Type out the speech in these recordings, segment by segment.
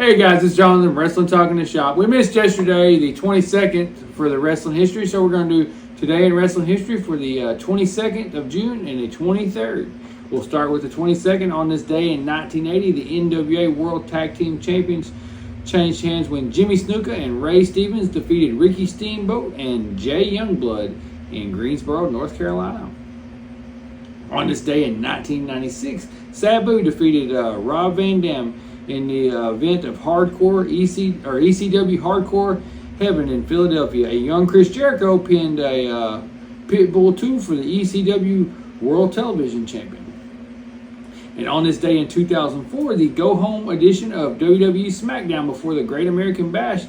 Hey guys, it's Jonathan, Wrestling Talking the Shop. We missed yesterday, the 22nd for the wrestling history, so we're going to do today in wrestling history for the 22nd of June and the 23rd. We'll start with the 22nd. On this day in 1980, the NWA World Tag Team Champions changed hands when Jimmy Snuka and Ray Stevens defeated Ricky Steamboat and Jay Youngblood in Greensboro, North Carolina. On this day in 1996, Sabu defeated Rob Van Dam in the event of ECW Hardcore Heaven in Philadelphia. A young Chris Jericho pinned a Pitbull 2 for the ECW World Television Champion. And on this day in 2004, the go-home edition of WWE SmackDown before the Great American Bash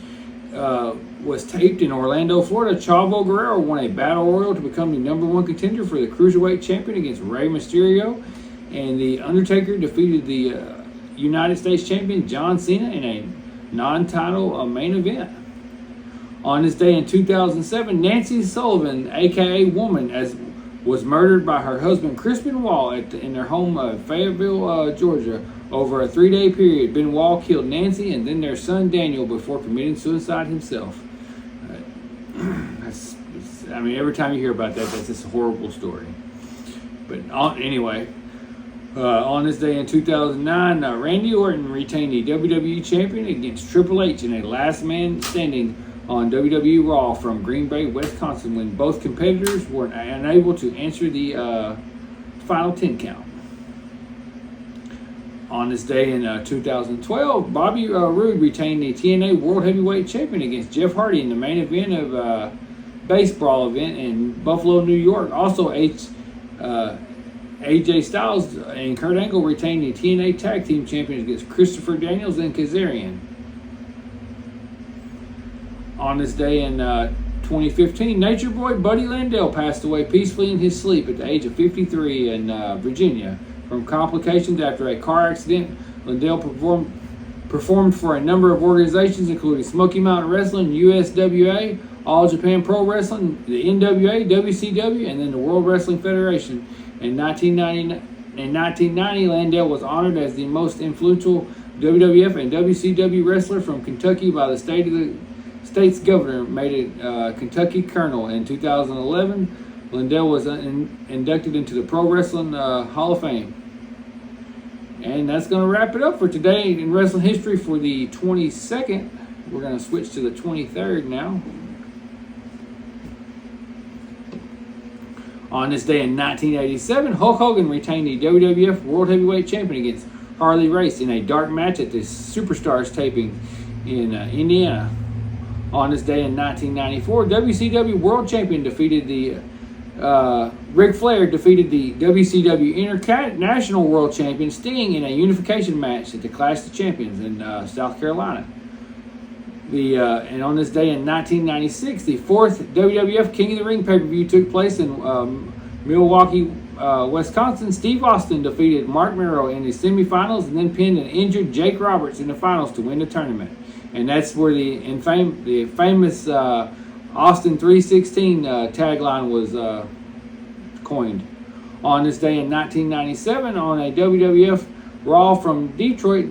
was taped in Orlando, Florida. Chavo Guerrero won a Battle Royal to become the #1 contender for the Cruiserweight Champion against Rey Mysterio. And The Undertaker defeated the United States Champion John Cena in a non-title main event. On this day in 2007, Nancy Sullivan, aka Woman, was murdered by her husband Chris Benoit in their home of Fayetteville, Georgia. Over a 3-day period, Benoit killed Nancy and then their son Daniel before committing suicide himself. Every time you hear about that, that's just a horrible story. But anyway. On this day in 2009, Randy Orton retained the WWE Champion against Triple H in a last man standing on WWE Raw from Green Bay, Wisconsin, when both competitors were unable to answer the final 10 count. On this day in 2012, Bobby Roode retained the TNA World Heavyweight Champion against Jeff Hardy in the main event of a base brawl event in Buffalo, New York. Also, AJ Styles and Kurt Angle retained the TNA Tag Team Champions against Christopher Daniels and Kazarian. On this day in 2015, Nature Boy Buddy Landel passed away peacefully in his sleep at the age of 53 in Virginia from complications after a car accident. Landel performed for a number of organizations, including Smoky Mountain Wrestling, USWA, All Japan Pro Wrestling, the NWA, WCW, and then the World Wrestling Federation. In 1990, Landel was honored as the most influential WWF and WCW wrestler from Kentucky by the state's governor, made it Kentucky Colonel. In 2011, Landel was inducted into the Pro Wrestling Hall of Fame. And that's going to wrap it up for today in wrestling history for the 22nd. We're going to switch to the 23rd now. On this day in 1987, Hulk Hogan retained the WWF World Heavyweight Champion against Harley Race in a dark match at the Superstars taping in Indiana. On this day in 1994, WCW World Champion Ric Flair defeated the WCW International World Champion Sting in a unification match at the Clash of Champions in South Carolina. And on this day in 1996, the 4th WWF King of the Ring pay-per-view took place in Milwaukee, Wisconsin. Steve Austin defeated Mark Mero in the semifinals and then pinned an injured Jake Roberts in the finals to win the tournament. And that's where the famous Austin 316 tagline was coined. On this day in 1997, on a WWF Raw from Detroit,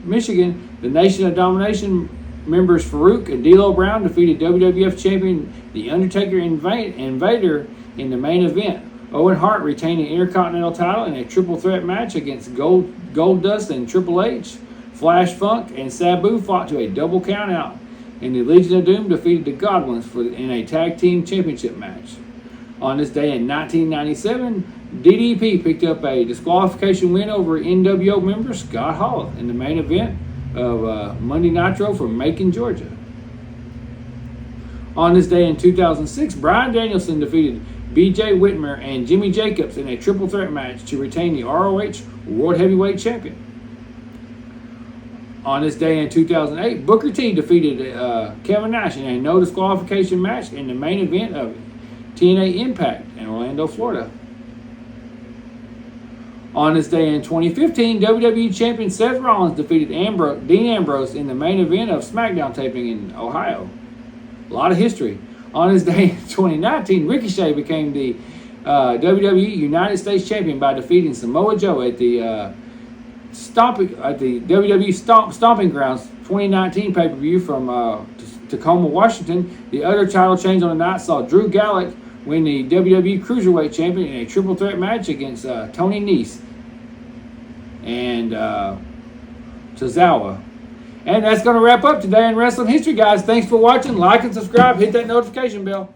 Michigan, the Nation of Domination members Farouk and D'Lo Brown defeated WWF Champion The Undertaker and Vader in the main event. Owen Hart retained the Intercontinental title in a triple threat match against Goldust and Triple H. Flash Funk and Sabu fought to a double countout, and the Legion of Doom defeated the Godwins in a tag team championship match. On this day in 1997, DDP picked up a disqualification win over NWO member Scott Hall in the main event of Monday Nitro from Macon, Georgia. On this day in 2006, Bryan Danielson defeated B.J. Whitmer and Jimmy Jacobs in a triple threat match to retain the ROH World Heavyweight Champion. On this day in 2008, Booker T defeated Kevin Nash in a no disqualification match in the main event of TNA Impact in Orlando, Florida. On this day in 2015, WWE Champion Seth Rollins defeated Dean Ambrose in the main event of SmackDown taping in Ohio. A lot of history. On this day in 2019, Ricochet became the WWE United States Champion by defeating Samoa Joe at the WWE Stomping Grounds 2019 pay-per-view from Tacoma, Washington, the other title change on the night saw Drew Gulak win the WWE Cruiserweight Champion in a triple threat match against Tony Nese and Tozawa. And that's going to wrap up today in wrestling history, guys. Thanks for watching. Like and subscribe. Hit that notification bell.